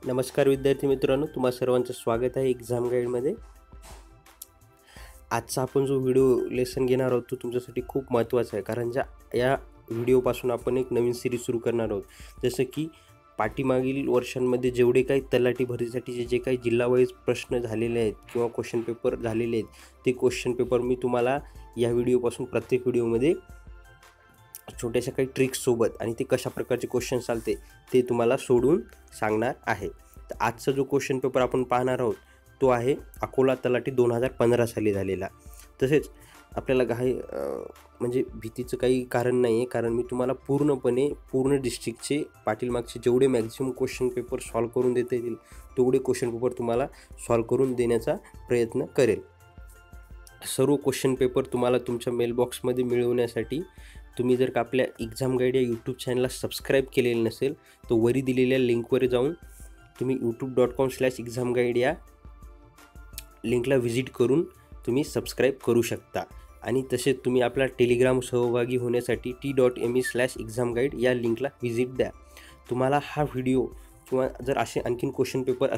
नमस्कार विद्यार्थी मित्रांनो, तुम्हा सर्वांचं स्वागत आहे एक्झाम गाईडमध्ये. आजचा आपण जो व्हिडिओ लेसन घेणार आहोत तो तुमच्यासाठी खूप महत्त्वाचा आहे, कारण या व्हिडिओपासून आपण एक नवीन सिरीज सुरू करणार आहोत. जसं की पाठीमागील वर्षांमध्ये जेवढे काही तलाठी भरतीसाठी जे काही जिल्हावाईज प्रश्न झालेले आहेत किंवा क्वेश्चन पेपर झालेले आहेत, ते क्वेश्चन पेपर मी तुम्हाला या व्हिडिओपासून प्रत्येक व्हिडिओमध्ये छोट्याशा काही ट्रिक्ससोबत आणि ते कशा प्रकारचे क्वेश्चन चालते ते तुम्हाला सोडून सांगणार आहे. तर आजचा जो क्वेश्चन पेपर आपण पाहणार आहोत तो आहे अकोला तलाठी 2015 साली झालेला. तसेच आपल्याला काही म्हणजे भीतीचं काही कारण नाही आहे, कारण मी तुम्हाला पूर्ण डिस्ट्रिक्टचे पाठीमागचे जेवढे मॅक्झिमम क्वेश्चन पेपर सॉल्व करून देता येतील तेवढे क्वेश्चन पेपर तुम्हाला सॉल्व करून देण्याचा प्रयत्न करेल. सर्व क्वेश्चन पेपर तुम्हाला तुमच्या मेलबॉक्समध्ये मिळवण्यासाठी तुम्ही जर का आपल्या एक्झाम गाईड या यूट्यूब चॅनलला सबस्क्राईब केलेलं नसेल तर वरी दिलेल्या लिंकवर जाऊन तुम्ही youtube.com/examguide या लिंकला व्हिजिट करून तुम्ही सबस्क्राईब करू शकता. आणि तसेच तुम्ही आपला टेलिग्राम सहभागी होण्यासाठी t.me/examguide या लिंकला व्हिजिट द्या. तुम्हाला हा व्हिडिओ किंवा जर असे आणखीन क्वेश्चन पेपर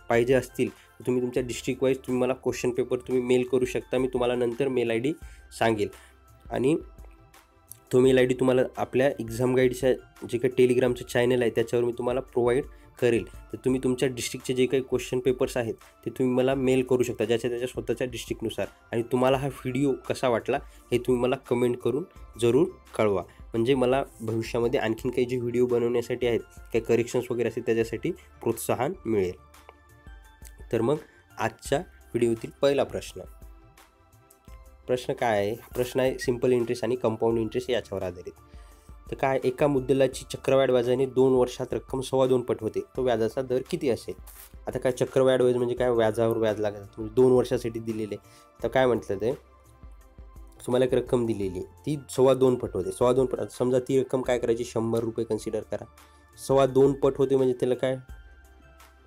पाहिजे असतील तर तुम्ही तुमच्या डिस्ट्रिक्ट वाईज तुम्ही मला क्वेश्चन पेपर तुम्ही मेल करू शकता. मी तुम्हाला नंतर मेल ID सांगेल आणि तो मेल ID तुम्हाला आपल्या एक्झाम गाईडच्या जे काही टेलिग्रामचं चॅनल आहे त्याच्यावर मी तुम्हाला प्रोव्हाइड करेल. तर तुम्ही तुमच्या डिस्ट्रिक्टचे जे काही क्वेश्चन पेपर्स आहेत ते तुम्ही मला मेल करू शकता त्याच्या स्वतःच्या डिस्ट्रिक्टनुसार. आणि तुम्हाला हा व्हिडिओ कसा वाटला हे तुम्ही मला कमेंट करून जरूर कळवा, म्हणजे मला भविष्यामध्ये आणखीन काही जे व्हिडिओ बनवण्यासाठी आहेत काही करेक्शन्स वगैरे असतील त्याच्यासाठी प्रोत्साहन मिळेल. तर मग आजच्या व्हिडिओतील पहिला प्रश्न काय आहे? प्रश्न आहे सिंपल इंटरेस्ट आणि कंपाऊंड इंटरेस्ट याच्यावर आधारित. तर काय, एका मुद्दलाची चक्रवाढ व्याजाने 2 वर्षात रक्कम 2.25 पट होते, तो व्याजाचा दर किती असेल? आता काय चक्रवाढ व्याज म्हणजे काय? व्याजावर व्याज लागत म्हणजे 2 वर्षासाठी दिलेले. तर काय म्हटलं ते, तुम्हाला एक रक्कम दिलेली ती 2.25 पट होते. 2.25 पट, समजा ती रक्कम काय करायची, 100 रुपये कन्सिडर करा. 2.25 पट होते म्हणजे त्याला काय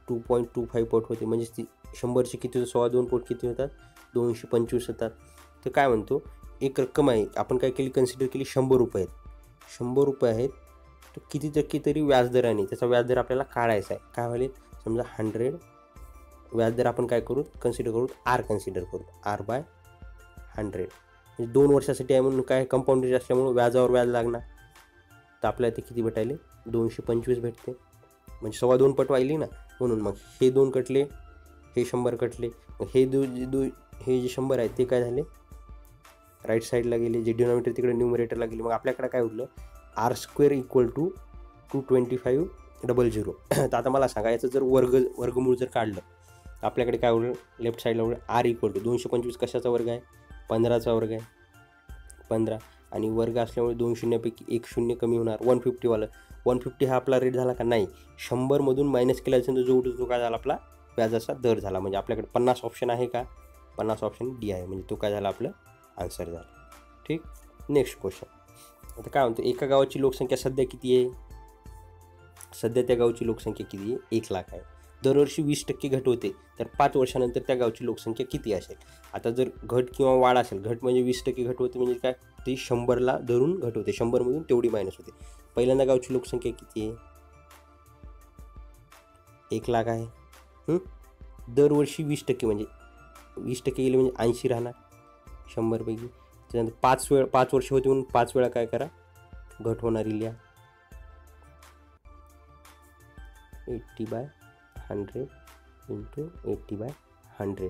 2.25 पट होते, म्हणजे ती 100ची किती होतं, 2.25 पट किती होतात, 225 होतात. तर काय म्हणतो, एक रक्कम आहे, आपण काय केली, कन्सिडर केली 100 रुपये आहेत. 100 रुपये आहेत, तर किती टक्के तरी व्याजदराने त्याचा व्याजदर आपल्याला काढायचा आहे. काय व्हायला, समजा 100 व्याजदर आपण काय करू, कन्सिडर करू, कन्सिडर करू R/100. म्हणजे 2 वर्षासाठी आहे म्हणून काय कंपाऊंड रेट असल्यामुळे व्याजावर व्याज लागणार. तर आपल्याला ते किती भेटायले, 225 भेटते. म्हणजे 2.25 पट वाहिली ना, म्हणून मग हे 2 कटले, हे 100 कटले, मग हे हे जे 100 आहेत ते काय झाले, राईट साईडला गेले, जे डिनॉमिनेटर तिकडे न्यूमरेटरला गेले. मग आपल्याकडे काय उरलं, R² = 225,000. तर आता मला सांगा, याचं जर वर्गमूळ जर काढलं तर आपल्याकडे काय उरलं, लेफ्ट साईडला उरलं R= 225 कशाचा वर्ग आहे, 15चा वर्ग आहे, 15. आणि वर्ग असल्यामुळे 2 शून्यापैकी 1 शून्य कमी होणार, 150 वाला. 150 हा आपला रेट झाला का नाही, 100मधून मायनस केल्यानंतर जो काय झाला आपला व्याजाचा दर झाला. म्हणजे आपल्याकडे 50 ऑप्शन आहे का, 50 ऑप्शन D आहे, म्हणजे तो काय झाला, आपलं आन्सर झाला. ठीक. Next question. आता काय म्हणतो, एका गावाची लोकसंख्या सध्या किती आहे? सध्या त्या गावची लोकसंख्या किती आहे, 1 लाख आहे. दरवर्षी 20% घट होते, तर 5 वर्षानंतर त्या गावची लोकसंख्या किती असेल? आता जर घट किंवा वाढ असेल, घट म्हणजे 20% घट होते म्हणजे काय, ती 100ला धरून घट होते, 100मधून तेवढी मायनस होते. पहिल्यांदा गावची लोकसंख्या किती आहे, 1 लाख आहे. दरवर्षी 20% म्हणजे 20% गेले म्हणजे 80 राहणार 100पैकी. त्याच्यानंतर 5 वर्ष होते म्हणून 5 वेळा काय करा, घट होणारी लिहा, 80/100 × 80/100.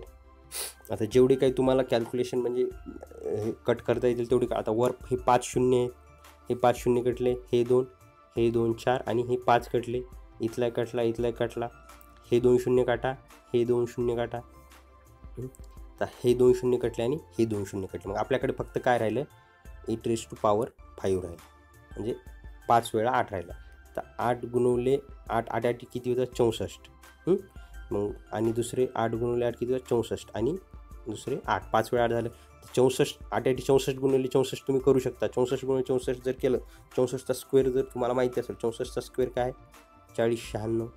आता जेवढे काही तुम्हाला कॅल्क्युलेशन म्हणजे कट करता येतील तेवढे. आता वर हे 5 शून्य आहेत, हे 5 शून्य कटले, हे 2, हे 2 4 आणि हे 5 कटले, इथला कटला, हे 2 शून्य काटा, हे 2 शून्य काटा. तर हे 2 शून्य कटले आणि हे 2 शून्य कटले. मग आपल्याकडे फक्त काय राहिलं, 8⁵ राहिलं, म्हणजे 5 वेळा 8 राहिला. तर 8 गुणवले 8, 8 किती होतं, 64. मग आणि दुसरे 8 गुणवले 8 किती होतं, 64 आणि दुसरे 8, 5 वेळा 8 झालं. 64, 8 64 गुणवले 64 तुम्ही करू शकता. 64 गुणवले 64 जर केलं, 64चा स्क्वेअर जर तुम्हाला माहिती असेल, 64चा स्क्वेअर काय, 40×96.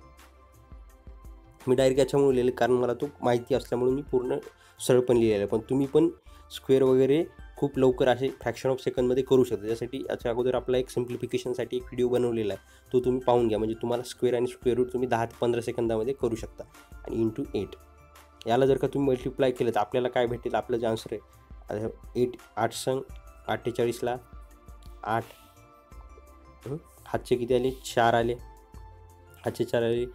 मी डायरेक्ट याच्यामुळे लिहिलं कारण मला तो माहिती असल्यामुळे मी पूर्ण सरळ पण लिहिलेलं आहे. पण तुम्ही पण स्क्वेअर वगैरे खूप लवकर असे फ्रॅक्शन ऑफ सेकंदमध्ये करू शकता. त्यासाठी याच्या अगोदर आपला एक सिम्प्लिफिकेशनसाठी एक व्हिडिओ बनवलेला आहे, तो तुम्ही पाहून घ्या. म्हणजे तुम्हाला स्क्वेअर आणि स्क्वेअर रूट तुम्ही 10 ते 15 सेकंदामध्ये करू शकता. आणि इंटू 8 याला जर का तुम्ही मल्टिप्लाय केलं तर आपल्याला काय भेटेल, आपलं जे आन्सर आहे 8 संग 48ला 8 हातचे किती आले 4 आले, हातचे 4 आले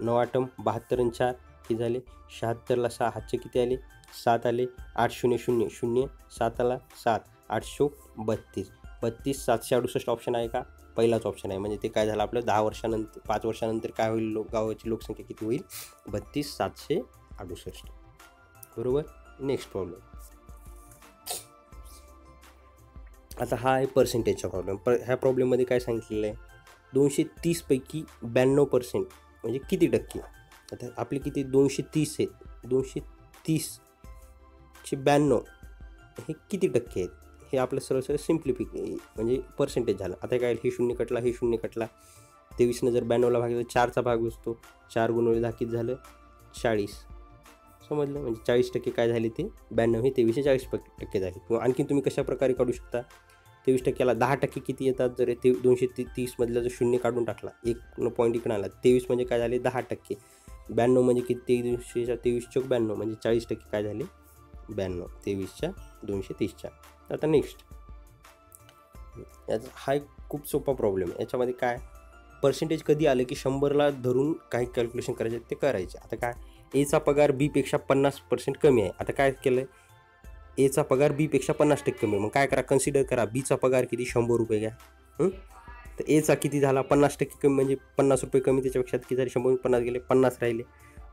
9 8 72 आणि 4 किती झाले 76ला 6 हातचे किती आले 7 आले 8 0 0 0 7ला 7 832 32 768 ऑप्शन आहे का, पहिलाच ऑप्शन आहे. म्हणजे ते काय झालं आपलं 10 वर्षानंतर 5 वर्षानंतर काय होईल, गावाची लोकसंख्या किती होईल 32 768 बरोबर. Next problem. आता हा आहे पर्सेंटेजचा प्रॉब्लेम. ह्या प्रॉब्लेममध्ये काय सांगितलेलं आहे 230 पैकी 92% म्हणजे किती टक्के. आता आपले किती 230 आहेत, 230चे 92 हे किती टक्के आहेत, हे आपलं सरळ सरळ म्हणजे पर्सेंटेज झालं. आता काय हे शून्य कटला, हे शून्य कटला, 23 जर 92ला भाग दिला 4चा भाग बसतो, 4 गुणिले 10 किती झालं 40. समजलं. म्हणजे 40% काय झाले ते 92 हे 23 40% झाले. किंवा आणखी तुम्ही कशा प्रकारे काढू शकता, 23%ला 10% किती येतात, जर ते 230 मधला जर शून्य काढून टाकला, एक पॉईंट इकडे आला, 23 म्हणजे काय झाले 10%, 92 म्हणजे किती 23 चौक 92 म्हणजे 40% काय झाले 92, 23च्या 230च्या. आता नेक्स्ट याचा हा एक खूप सोपा प्रॉब्लेम आहे. याच्यामध्ये काय पर्सेंटेज कधी आलं की 100ला धरून काही कॅल्क्युलेशन करायचे ते करायचे. आता काय एचा पगार बीपेक्षा 50% कमी आहे. आता काय केलं, एचा पगार बीपेक्षा 50% कमी आहे. मग काय करा, कन्सिडर करा बीचा पगार किती 100 रुपये घ्या. तर एचा किती झाला 50% कमी म्हणजे 50 रुपये कमी, त्याच्यापेक्षा किती झाले 100 50 गेले 50 राहिले.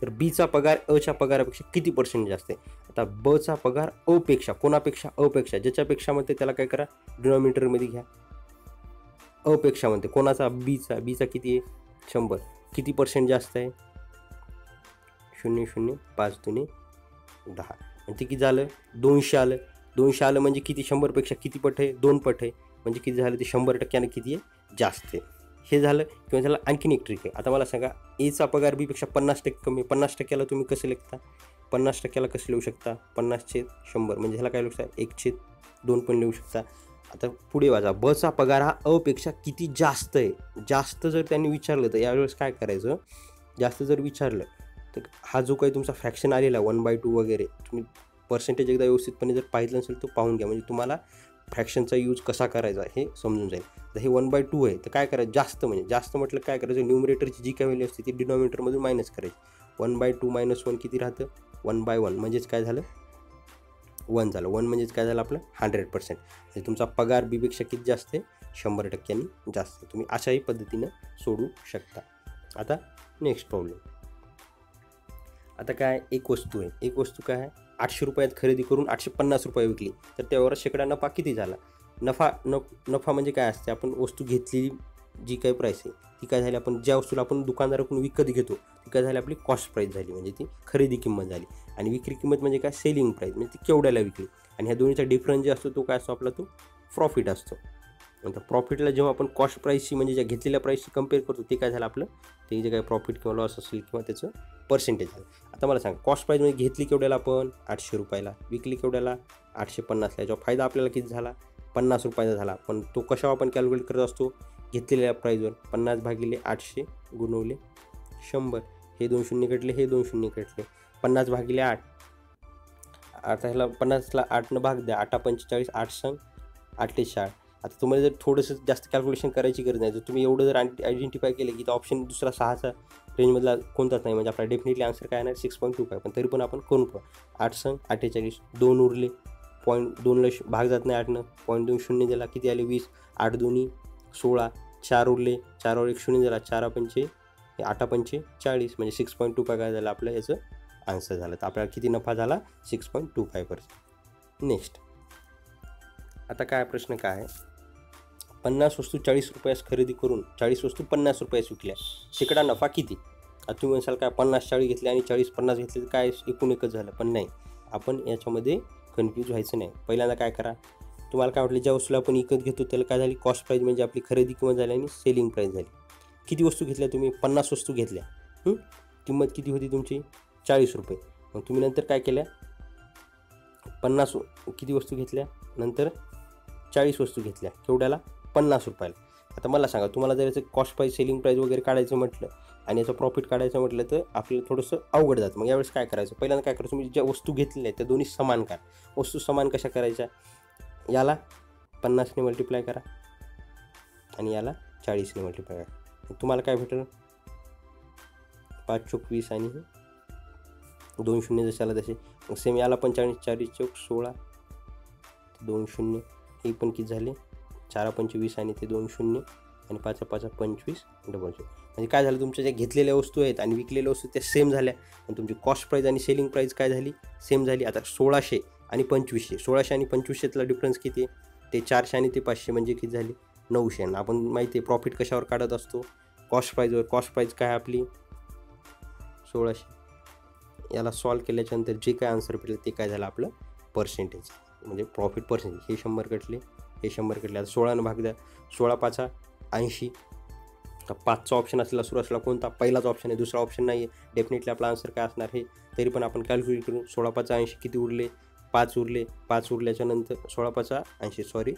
तर बीचा पगार अच्या पगारापेक्षा किती पर्सेंट जास्त आहे. आता बचा पगार अपेक्षा, कोणापेक्षा अपेक्षा, ज्याच्यापेक्षा म्हणते त्याला काय करा डिनॉमिनेटरमध्ये घ्या. अपेक्षा म्हणते कोणाचा बीचा किती आहे 100, किती पर्सेंट जास्त आहे 0 0 5 2 10 म्हणजे किती झालं 200 आलं. 200 आलं म्हणजे किती 100पेक्षा किती पट आहे 2 पट आहे, म्हणजे किती झालं ते 100% किती आहे जास्त आहे. हे झालं. किंवा त्याला आणखीन एक ट्रिक आहे. आता मला सांगा एचा पगार बीपेक्षा 50% कमी, 50%ला तुम्ही कसं लिखता, 50%ला कसं लिहू शकता 50/100 म्हणजे ह्याला काय लिहू शकता 1/2 पण लिहू शकता. आता पुढे वाचा, बचा पगार हा अपेक्षा किती जास्त आहे. जास्त जर त्यांनी विचारलं तर यावेळेस काय करायचं, जास्त जर विचारलं तर हा जो काही तुमचा फ्रॅक्शन आलेला 1/2 वगैरे तुम्ही पर्सेंटेज एकदा व्यवस्थितपणे जर पाहिलं नसेल तर पाहून घ्या, म्हणजे तुम्हाला फ्रॅक्शनचा यूज कसा करायचा हे समजून जाईल. तर हे 1/2 आहे तर काय करायचं, जास्त म्हणजे जास्त म्हटलं काय करायचं, न्यूमरेटरची जी काय व्हॅल्यू असते ती डिनॉमिनेटरमधून मायनस करायची. 1/2 - 1 किती राहतं 1/1 म्हणजेच काय झालं 1 झालं. 1 म्हणजेच काय झालं आपलं 100%. म्हणजे तुमचा पगार बीपेक्षा किती जास्त आहे 100% जास्त. तुम्ही अशाही पद्धतीनं सोडू शकता. आता नेक्स्ट प्रॉब्लेम. आता काय एक वस्तू आहे, एक वस्तू काय आहे 800 रुपयात खरेदी करून 850 रुपये विकली, तर त्यावर शेकडा नफा किती झाला. नफा म्हणजे काय असते, आपण वस्तू घेतलेली जी काही प्राईस आहे ती काय झाली, आपण ज्या वस्तूला आपण दुकानदाराकडून विकत घेतो ती काय झाली आपली कॉस्ट प्राईस झाली, म्हणजे ती खरेदी किंमत झाली. आणि विक्री किंमत म्हणजे काय सेलिंग प्राईस, म्हणजे ती केवढ्याला विकली. आणि ह्या दोन्हीचा डिफरन्स जे असतो तो काय असतो आपला, तो प्रॉफिट असतो. नंतर प्रॉफिटला जेव्हा आपण कॉस्ट प्राईसशी म्हणजे ज्या घेतलेल्या प्राईसशी कम्पेअर करतो ते काय झालं आपलं, ते जे काही प्रॉफिट किंवा लॉस असेल किंवा त्याचं पर्सेंटेज झालं. आता मला सांग कॉस्ट प्राईस म्हणजे घेतली केवढ्याला आपण 800 रुपयाला, विकली केवढ्याला 850ला, याचा फायदा आपल्याला किती झाला 50 रुपयाचा झाला. पण तो कशावर आपण कॅल्क्युलेट करत असतो, घेतलेल्या प्राईजवर 50/800 गुणवले 100. हे 2 शून्य कटले, हे 2 शून्य कटले, 50/8. आता ह्याला 50ला 8 भाग द्या, 8 45 8 संग 8 4. आता तुम्हाला जर थोडंसं जास्त कॅल्क्युलेशन करायची गरज नाही, जर तुम्ही एवढं जर आयडेंटिफाय केलं की तो ऑप्शन दुसरा 6चा रेंजमधला कोणताच नाही, म्हणजे आपला डेफिनेटली आन्सर काय येणार 6.25. पण तरी पण आपण करून पाहू. 8 संग 48 2 उरले, 0.2ला भाग जात नाही 8नं, 0.2 शून्य दिला किती आले 20, 8 2 16, 4 उरले, 4वर 1 शून्य दिला, 4 पंचे 8 पंचे 40 म्हणजे 6.25 काय झालं आपलं याचं आन्सर झालं. तर आपल्याला किती नफा झाला 6.25%. नेक्स्ट. आता काय प्रश्न काय आहे, 50 वस्तू 40 रुपयास खरेदी करून 40 वस्तू 50 रुपयास विकल्या, शेकडा नफा किती. आता तुम्ही म्हणसाल काय 50 40 घेतले आणि 40 50 घेतले तर काय एकूण एकच झालं, पण नाही, आपण याच्यामध्ये कन्फ्यूज व्हायचं नाही. पहिल्यांदा काय करा, तुम्हाला काय वाटलं ज्या वस्तूला आपण विकत घेतो त्याला काय झाली कॉस्ट प्राईस म्हणजे आपली खरेदी किंमत झाली आणि सेलिंग प्राईस झाली. किती वस्तू घेतल्या तुम्ही 50 वस्तू घेतल्या, किंमत किती होती तुमची 40 रुपये. मग तुम्ही नंतर काय केल्या 50 किती वस्तू घेतल्या नंतर 40 वस्तू घेतल्या, केवढ्याला? 50 रुपयाला. आता मला सांगा, तुम्हाला जर याचं कॉस्ट प्राईस, सेलिंग प्राईस वगैरे काढायचं म्हटलं आणि याचं प्रॉफिट काढायचं म्हटलं तर आपल्याला थोडंसं अवघड जातं. मग यावेळेस काय करायचं? पहिल्यांदा काय करायचं, तुम्ही ज्या वस्तू घेतलेल्या आहेत त्या दोन्ही समान करा. वस्तू समान कशा करायच्या? याला 50ने मल्टिप्लाय करा आणि याला 40ने मल्टिप्लाय करा. तुम्हाला काय भेटेल? 5 चोक 20 आणि 2 शून्य जशाला तसे. मग सेम याला पण 40 चोक 16, 2 शून्य. हे पण किती झाले? 4 पंचे 20 आणि ते 2 शून्य आणि 5 5 25 डबल 0. म्हणजे काय झालं, तुमच्या ज्या घेतलेल्या वस्तू आहेत आणि विकलेल्या वस्तू त्या सेम झाल्या आणि तुमची कॉस्ट प्राईस आणि सेलिंग प्राईस काय झाली? सेम झाली. आता 1600 आणि 2500, 1600 आणि 2500तला डिफरन्स किती आहे? ते 400 आणि ते 500 म्हणजे किती झाली? 900. आणि आपण माहिती आहे प्रॉफिट कशावर काढत असतो? कॉस्ट प्राईजवर. कॉस्ट प्राईज काय आपली? 1600. याला सॉल्व केल्याच्यानंतर जे काय आन्सर भेटलं ते काय झालं आपलं? पर्सेंटेज, म्हणजे प्रॉफिट पर्सेंटेज. हे 100 कटले, हे 100 कटले. आता 16ने भाग द्या. 16 5 80. 5चा ऑप्शन असलेला सुरू कोणता? पहिलाच ऑप्शन आहे, दुसरा ऑप्शन नाही आहे. डेफिनेटली आपला आन्सर काय असणार हे? तरी पण आपण कॅल्क्युलेट करू. 16 5 80 किती उरले? 5 उरले. 5 उरल्याच्या नंतर 16 5 80 सॉरी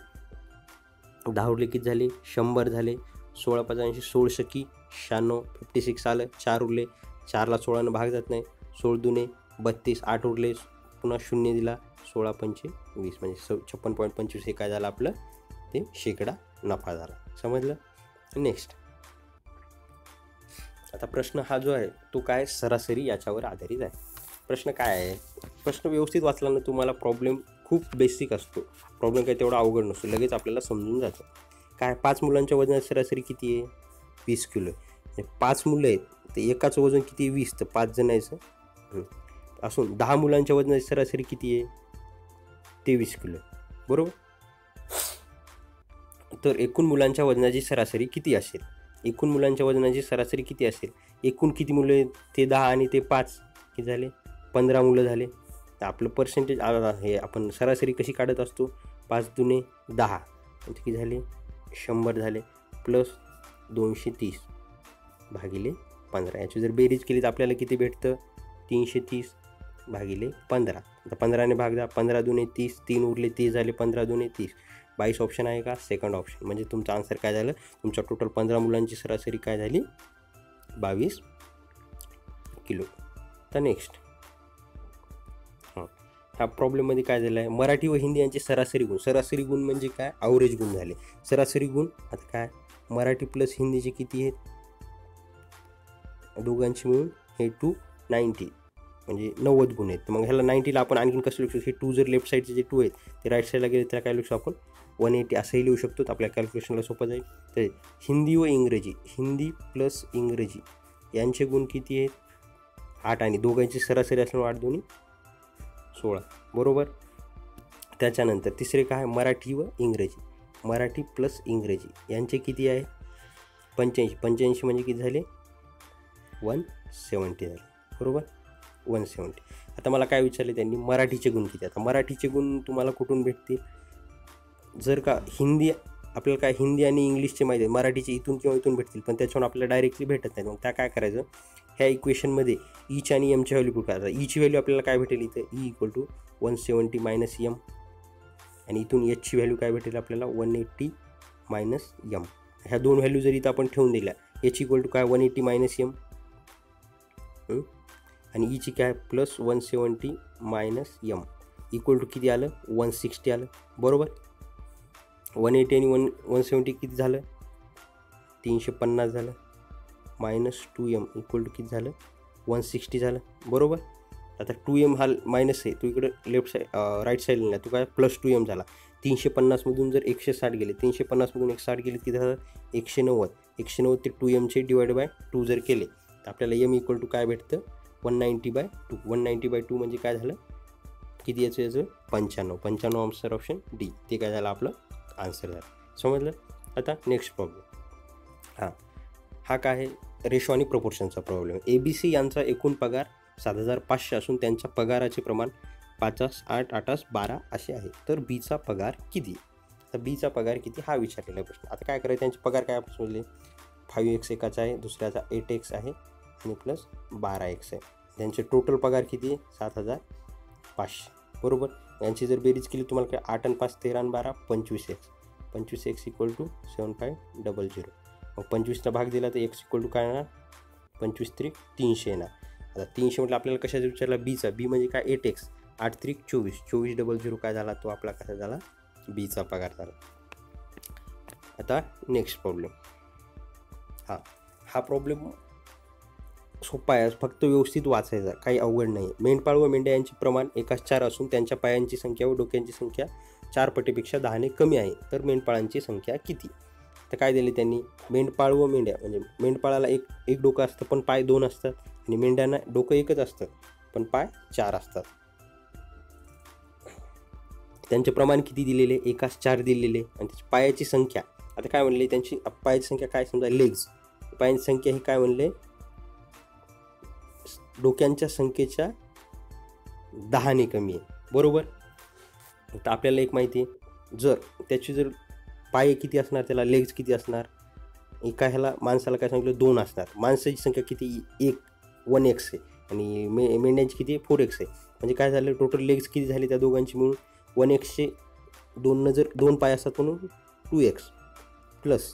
10 उरले, किती झाले? 100 झाले. 16 5 80 16 की 96, 56 आलं. 4 उरले. 4ला 16ने भाग जात नाही. 16 दुने 32. 8 उरले, पुन्हा 0 दिला. 16 पंचे 20 म्हणजे 56.25 हे काय झालं आपलं? ते शेकडा नफा झाला. समजलं? नेक्स्ट. आता प्रश्न हा जो आहे तो काय? सरासरी याच्यावर आधारित आहे. प्रश्न काय आहे? प्रश्न व्यवस्थित वाचला ना तुम्हाला प्रॉब्लेम खूप बेसिक असतो. प्रॉब्लेम काय तेवढा अवघड नसतो, लगेच आपल्याला समजून जातं. काय? 5 मुलांच्या वजनाची सरासरी किती आहे? 20 किलो आहे. 5 मुलं आहेत तर एकाचं वजन किती? 20. तर 5 जणांचं असून 10 मुलांच्या वजनाची सरासरी किती आहे? 23 किलो आहे. बरोबर. तर एकूण मुलांच्या वजनाची सरासरी किती असेल? एकूण मुलांच्या वजनाची सरासरी किती असेल? एकूण किती मुलं आहेत? ते 10 आणि ते 5 किती झाले? 15 मुलं झाले. तर आपलं पर्सेंटेज हे आपण सरासरी कशी काढत असतो? 5 दुने 10 म्हणजे किती झाले? 100 झाले. प्लस 230 भागिले 15. याची जर बेरीज केली तर आपल्याला किती भेटतं? 330 भागिले 15. आता 15ने भाग द्या. 15 दुने 30, 3 उरले, 30 झाले. 15 दुने 30, 22 ऑप्शन आहे का? Second option. म्हणजे तुमचा आन्सर काय झालं? तुमच्या टोटल 15 मुलांची सरासरी काय झाली? 22 किलो. तर नेक्स्ट. ह्या प्रॉब्लेममध्ये काय झालं आहे? मराठी व हिंदी यांचे सरासरी गुण. सरासरी गुण म्हणजे काय? ॲव्हरेज गुण झाले. सरासरी गुण आता काय? मराठी प्लस हिंदीचे किती आहेत? दोघांची मिळून हे 290 म्हणजे 90 गुण आहेत. तर मग ह्याला 90ला आपण आणखीन कसं लिहू शकतो? हे 2 जर लेफ्ट साईडचे जे 2 आहेत ते राईट साईडला गेले त्याला काय लिहू शकतो आपण? 180 असंही लिहू शकतो. तर आपल्या कॅल्क्युलेशनला सोपं जाईल. तर हिंदी व इंग्रजी, हिंदी प्लस इंग्रजी यांचे गुण किती आहेत? 8 आणि दोघांची सरासरी असल्यामुळे 8 दोन्ही 16. बरोबर. त्याच्यानंतर तिसरे काय? मराठी व इंग्रजी. मराठी प्लस इंग्रजी यांचे किती आहे? 85. 85 म्हणजे किती झाले? 170 झाले. बरोबर. 170. आता मला काय विचारले त्यांनी? मराठीचे गुण किती? आता मराठीचे गुण तुम्हाला कुठून भेटतील? जर का हिंदी आपल्याला काय हिंदी आणि इंग्लिशचे माहिती आहे, मराठीचे इथून किंवा इथून भेटतील, पण त्याच्यावर आपल्याला डायरेक्टली भेटत नाही. मग त्या काय करायचं? ह्या इक्वेशनमध्ये ईच आणि एमची व्हॅल्यू पुट करायचं. ईची व्हॅल्यू आपल्याला काय भेटेल? इथं E equal to 170 minus M आणि इथून एचची व्हॅल्यू काय भेटेल आपल्याला? 180 मायनस एम. ह्या दोन व्हॅल्यू जर इथं आपण ठेवून दिल्या, एच इक्वल टू काय? 180 मायनस एम आणि ईची काय? Plus 170 minus M equal to किती आलं? 160 आलं. बरोबर. 180 आणि 170 किती झालं? 350 झालं. मायनस 2m इक्वल टू किती झालं? 160 झालं. बरोबर. आता 2m हा मायनस आहे, तू इकडे लेफ्ट साईड राईट साईडला नाही, तू काय? प्लस 2m झाला. 350मधून जर 160 गेले, 350मधून 160 गेले किती झालं? 190. 190 ते 2mचे डिवाइड बाय 2 जर केले तर आपल्याला m इक्वल टू काय भेटतं? 190/2. 190/2 म्हणजे काय झालं? किती याचं 95. 95 आन्सर ऑप्शन डी. ते काय झालं? आपलं आन्सर झालं. समजलं? आता नेक्स्ट प्रॉब्लेम. हा काय आहे? रेशो आणि प्रपोर्शनचा प्रॉब्लेम. ABC यांचा एकूण पगार 7,500 असून त्यांच्या पगाराचे प्रमाण 5, 8, 8, 12 असे आहे. तर बीचा पगार किती? तर बीचा पगार किती हा विचारलेला प्रश्न. आता काय करायचं? त्यांचे पगार काय आपण समजले? 5x एकाचा आहे, दुसऱ्याचा 8x आहे आणि प्लस 12x आहे. त्यांचे टोटल पगार किती आहे? 7,500. बरोबर. यांची जर बेरीज केली तुम्हाला काय 8 आणि 5 13 आणि 12 25x. 25x equal to 7500. मग 25चा भाग दिला तर x इक्वल टू काय येणार 25 त्रिक 300 येणार. आता 300 म्हटलं आपल्याला कशाचा विचारला बीचा. बी म्हणजे काय 8x. 8 त्रिक 24. 2400 काय झाला तो आपला कसा झाला बीचा पगार झाला. आता नेक्स्ट प्रॉब्लेम. हा प्रॉब्लेम सोपा आहे, फक्त व्यवस्थित वाचायचा, काही अवघड नाही. मेंढपाळ व मेंढ्या यांचे प्रमाण एकास 4 असून त्यांच्या पायांची संख्या व डोक्यांची संख्या 4 पटीपेक्षा 10ने कमी आहे, तर मेंढपाळांची संख्या किती. तर काय दिले त्यांनी, मेंढपाळ व मेंढ्या म्हणजे मेंढपाळाला एक डोकं असतं पण पाय 2 असतात आणि मेंढ्यांना डोकं एकच असतं पण पाय 4 असतात. त्यांचे प्रमाण किती दिलेले, एकास 4 दिलेले आणि त्याची पायाची संख्या. आता काय म्हणले त्यांची पायाची संख्या काय समजा लेग्स, पायांची संख्या ही काय म्हणले डोक्यांच्या संख्येच्या 10ने कमी आहे, बरोबर. तर आपल्याला एक माहिती आहे, जर त्याची जर पाय किती असणार त्याला लेग्स किती असणार, एका ह्याला माणसाला काय सांगितलं 2 असणार. माणसाची संख्या किती 1x आहे आणि मेंढ्यांची किती 4x आहे. म्हणजे काय झालं टोटल लेग्स किती झाले त्या दोघांची मिळून 1x 2 जर 2 पाय असतात म्हणून 2x प्लस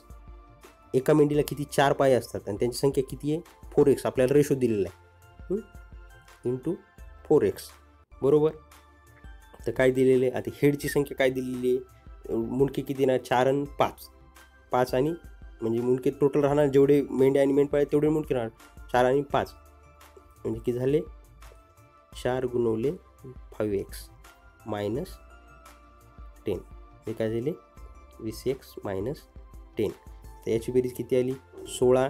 एका मेंढीला किती 4 पाय असतात आणि त्यांची संख्या किती आहे 4x. आपल्याला रेशो दिलेला आहे इंटू 4x, बरोबर. तर काय दिलेले आता हेडची संख्या काय दिलेली आहे, मुंडके किती ना 4 आणि 5 आणि म्हणजे मुंडके टोटल राहणार जेवढे मेंढ्या आणि मेंढपाळ तेवढे मुंडके राहणार 4 आणि 5 म्हणजे किती झाले 4 गुणवले 5x मायनस 10 हे काय झाले 20x मायनस 10. तर याची बेरीज किती आली 16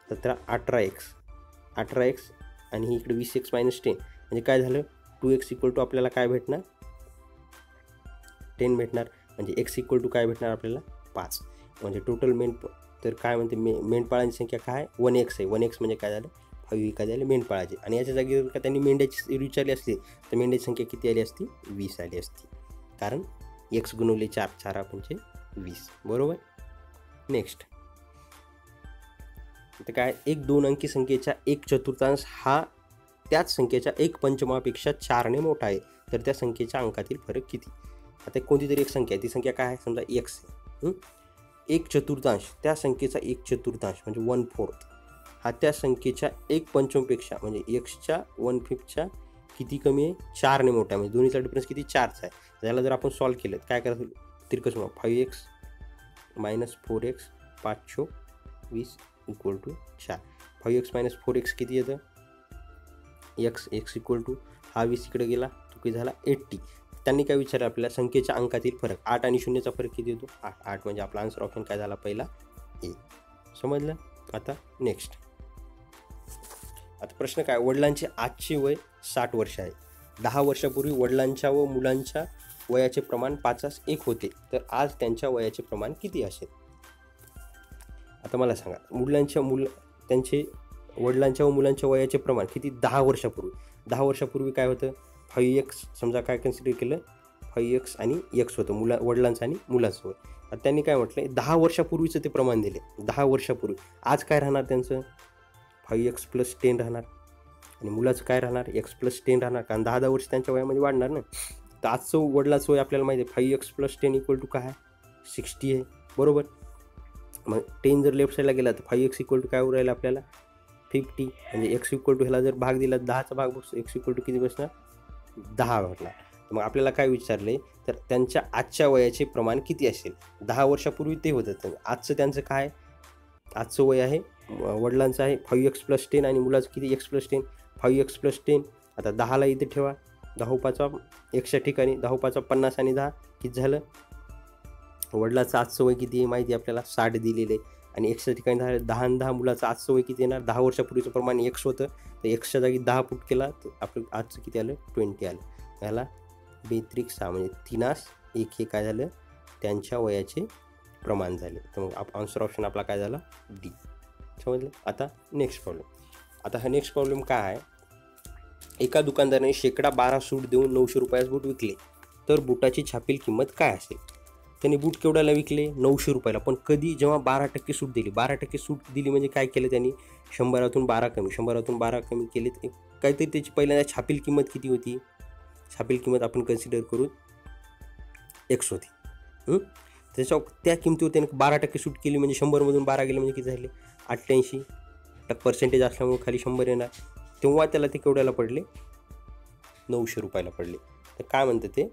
17 18x आणि ही इकडे 20x मायनस 10 म्हणजे काय झालं 2x इक्वल टू आपल्याला काय भेटणार 10 भेटणार. म्हणजे x इक्वल टू काय भेटणार आपल्याला 5. म्हणजे टोटल तर काय म्हणते मेंढपाळांची संख्या काय 1x आहे. 1x म्हणजे काय झालं 5 काय झाले मेंढपाळाचे. आणि याच्या जागेवर का त्यांनी मेंढ्याची विचारली असली तर मेंढ्याची संख्या किती आली असती 20 आली असती, कारण x गुणवले 4 4 म्हणजे 20, बरोबर. नेक्स्ट तर काय एक 2 अंकी संख्येच्या 1/4 हा त्याच संख्येच्या 1/5पेक्षा 4ने मोठा आहे, तर त्या संख्येच्या अंकातील फरक किती. आता कोणती तरी एक संख्या आहे, ती संख्या काय आहे समजा x आहे. 1/4 त्या संख्येचा 1/4 म्हणजे 1/4 हा त्या संख्येच्या 1/5पेक्षा म्हणजे xच्या 1/5च्या किती कमी आहे 4ने मोठा आहे. म्हणजे दोन्हीचा डिफरन्स किती 4चा आहे. त्याला जर आपण सॉल्व केलं काय करायचं तिरकस 5x minus 4x 5 20 equal to 4. 5x minus 4x किती येतं x इक्वल टू हा 20 इकडे गेला तो किती झाला 80. त्यांनी काय विचारलं आपल्याला संख्येच्या अंकातील फरक 8 आणि 0चा फरक किती येतो 8 म्हणजे आपला आन्सर ऑप्शन काय झाला पहिला ए. समजलं. आता नेक्स्ट. आता प्रश्न काय वडिलांचे आजचे वय 60 वर्ष आहे. 10 वर्षापूर्वी वडिलांच्या व मुलांच्या वयाचे प्रमाण 5:1 होते, तर आज त्यांच्या वयाचे प्रमाण किती असेल. आता मला सांगा त्यांचे वडिलांच्या व मुलांच्या वयाचे प्रमाण किती 10 वर्षापूर्वी काय होतं 5x समजा काय कन्सिडर केलं 5x आणि x होतं वडिलांचं आणि मुलाचं वय. आता त्यांनी काय म्हटलं 10 वर्षापूर्वीचं ते प्रमाण दिले 10 वर्षापूर्वी. आज काय राहणार त्यांचं 5x + 10 राहणार आणि मुलाचं काय राहणार x + 10 राहणार, कारण 10 वर्ष त्यांच्या वयामध्ये वाढणार ना. तर आजचं वडिलाचं वय आपल्याला माहिती आहे 5x + 10 इक्वल टू काय 60 आहे, बरोबर. मग 10 जर लेफ्ट साईडला गेला तर 5x इक्वल टू काय होऊ राहिलं आपल्याला 50. म्हणजे x इक्वल टू ह्याला जर भाग दिला 10चा भाग बघतो x इक्वल टू किती बसणार 10 भेटणार. मग आपल्याला काय विचारले तर त्यांच्या आजच्या वयाचे प्रमाण किती असेल. 10 वर्षापूर्वी ते होतं, तर आजचं त्यांचं काय आजचं वय आहे वडिलांचं आहे 5x + 10 आणि मुलाचं किती x + 10 5x + 10. आता 10ला इथे ठेवा 10 5 xच्या ठिकाणी 10 5 50 आणि 10 किती झालं. वडिलाचं आजचं वय किती आहे माहिती आहे आपल्याला 60 दिलेलं आहे आणि एक्सच्या ठिकाणी 10 आणि 10 मुलाचं आजचं वय किती येणार 10 वर्षापूर्वीचं प्रमाण x होतं, तर एक्सच्या जागी 10 पुट केला तर आपलं आजचं किती आलं 20 आलं. याला 2-6 म्हणजे 3 1 हे काय झालं त्यांच्या वयाचे प्रमाण झाले. तर मग आन्सर ऑप्शन आपला काय झाला डी. समजलं. आता नेक्स्ट प्रॉब्लेम. आता हा नेक्स्ट प्रॉब्लेम काय आहे एका दुकानदाराने शेकडा 12 सूट देऊन 900 रुपयास बूट विकले, तर बुटाची छापील किंमत काय असेल. त्यांनी बूट केवढ्याला विकले 900 रुपयाला, पण कधी जेव्हा 12% सूट दिली 12% सूट दिली म्हणजे काय केलं त्यांनी 100तून 12 कमी केले, काहीतरी त्याची पहिल्यांदा छापील किंमत किती होती छापील किंमत आपण कन्सिडर करू एक्स होती. त्याच्या त्या किमतीवर त्याने 12% सूट केली, म्हणजे 100मधून 12 गेले म्हणजे किती झाले 88% असल्यामुळे खाली 100 येणार. तेव्हा त्याला ते केवढ्याला पडले 900 रुपयाला पडले. तर काय म्हणतं ते,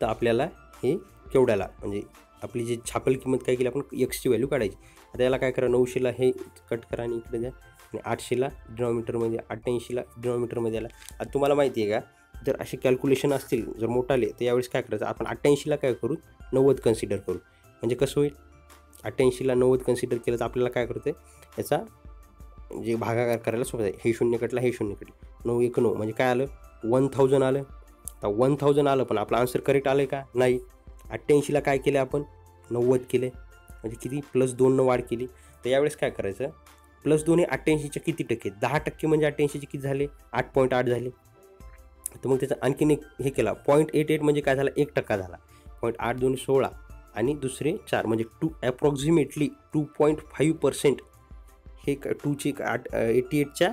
तर आपल्याला हे केवढ्याला म्हणजे आपली जी छापेल किंमत काय केली आपण एक्सची व्हॅल्यू काढायची. आता याला काय करा 900ला हे कट करा आणि इकडे द्या आणि 800ला डिनॉमिनेटरमध्ये 88ला डिनॉमिनेटरमध्ये आला. आता तुम्हाला माहिती आहे का, जर असे कॅल्क्युलेशन असतील जर मोठाले तर यावेळेस काय करायचं आपण 88ला काय करू 90 कन्सिडर करू. म्हणजे कसं होईल 88ला 90 कन्सिडर केलं तर आपल्याला काय करतं याचा जे भागाकार करायला सोपं आहे. हे 0 कटला हे 0 कटलं 9 1 9 म्हणजे काय आलं 1000 आलं. आता 1000 आलं पण आपलं आन्सर करेक्ट आलं का नाही. 88ला काय केलं आपण 90 केले म्हणजे किती +2 वाढ केली. तर यावेळेस काय करायचं +2 हे 88चे किती टक्के 10% म्हणजे 88चे किती झाले 8.8 झाले. तर मग त्याचा आणखीन एक हे केला 0.88 म्हणजे काय झाला 1% झाला. 0.8 2 16 आणि दुसरे 4 म्हणजे अप्रॉक्सिमेटली 2.5% हे 2ची 88च्या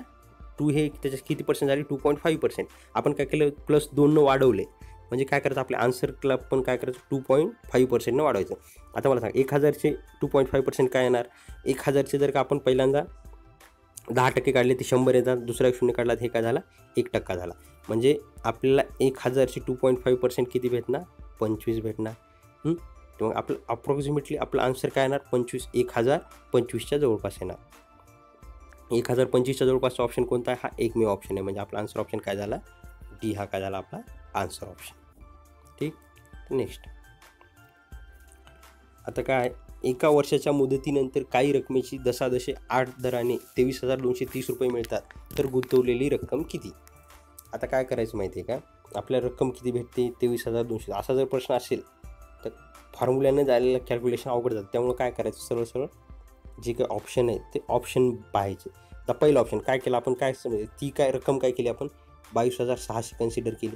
2 हे त्याच्या किती पर्सेंट झाले 2.5%. आपण काय केलं +2 वाढवले म्हणजे काय करायचं आपल्या आन्सरला पण काय करायचं 2.5% वाढवायचं. आता मला सांग 1000चे 2.5% काय येणार. 1000चे जर का आपण पहिल्यांदा 10% काढले ते 100 येतात. दुसरा 0 काढला हे काय झाला 1% झाला. म्हणजे आपल्याला 1000चे 2.5% किती भेटणार 25 भेटणार. मग आपलं अप्रॉक्सिमेटली आपलं आन्सर काय येणार 1025च्या जवळपास येणार. 1025च्या जवळपासचा ऑप्शन कोणता आहे हा एकमेव ऑप्शन आहे. म्हणजे आपला आन्सर ऑप्शन काय झाला डी हा काय झाला आपला आन्सर ऑप्शन. ठीक. नेक्स्ट आता काय एका वर्षाच्या मुदतीनंतर काही रकमेची दशादशे 8 दराने 23,230 रुपये मिळतात तर गुंतवलेली रक्कम किती. आता काय करायचं माहिती आहे का आपल्या रक्कम किती भेटते 23,200. असा जर प्रश्न असेल तर फॉर्म्युल्याने झालेलं कॅल्क्युलेशन अवघड जातं. त्यामुळे काय करायचं सरळ सरळ जे काही ऑप्शन आहे ते ऑप्शन पाहायचे. आता पहिलं ऑप्शन काय केलं आपण काय समजायचं ती काय रक्कम काय केली आपण 22,600 कन्सिडर केली.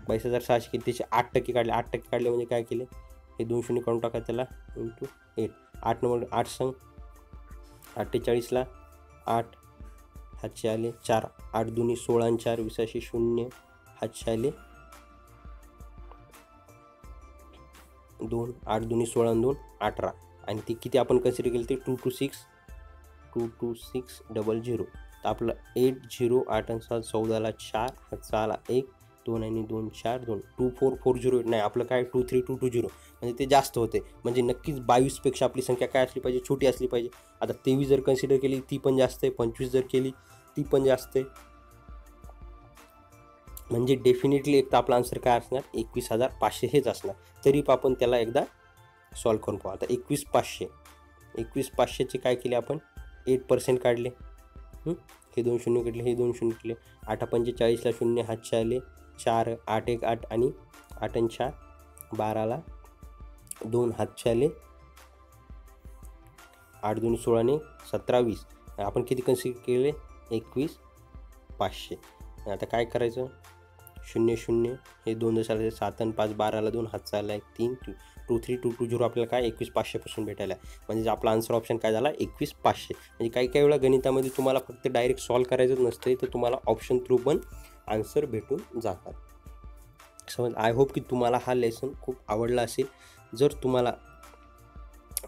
22,600 केली त्याचे 8% काढले. 8% काढले म्हणजे काय केले हे 2 शून्य काढून टाका त्याला × 8 8 नंबर 8 संग 48ला 8 हातचे आले 4 8 2 16 आणि 4 20 0 हातचे आले 2 8 2 16 2 18 आणि ती किती आपण कन्सिडर केली ते 22600. तर आपलं 8 0 8 आणि 7 14ला 4 हातचा आला 1 2 आणि 2 4 2 24408 नाही आपलं काय 23220 म्हणजे ते जास्त होते. म्हणजे नक्कीच 22पेक्षा आपली संख्या काय असली पाहिजे छोटी असली पाहिजे. आता 23 जर कन्सिडर केली ती पण जास्त आहे. 25 जर केली ती पण जास्त आहे. म्हणजे डेफिनेटली एक तर आपला आन्सर काय असणार 21,500 हेच असणार. तरी आपण त्याला एकदा सॉल्व करून पाहू. आता 21,500चे काय केले आपण 8% काढले. हे 2 शून्य काढले हे 2 शून्य काढले 8 45ला 0 हातचे आले 4 8 1 8 आणि 8 आणि 4 12ला 2 हातचे आले 8 2 16 ने 17 20 आपण किती कन्सिडर केले 21,500. आता काय करायचं 0 0 हे 2 दशाला 7 आणि 5 12ला 2 हातचा आला 1 3 23220 आपल्याला काय 21,500 पासून भेटायला. म्हणजे आपला आन्सर ऑप्शन काय झाला 21,500. म्हणजे काही काही वेळा गणितामध्ये तुम्हाला फक्त डायरेक्ट सॉल्व करायचं नसते तर तुम्हाला ऑप्शन थ्रू पण आन्सर भेटून जातात. समज आय होप की तुम्हाला हा लेसन खूप आवडला असेल. जर तुम्हाला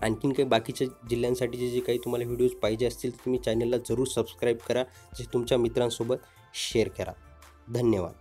आणखीन काही बाकीच्या जिल्ह्यांसाठीचे जे काही तुम्हाला व्हिडिओज पाहिजे असतील तर तुम्ही चॅनलला जरूर सबस्क्राईब करा. जे तुमच्या मित्रांसोबत शेअर करा. धन्यवाद.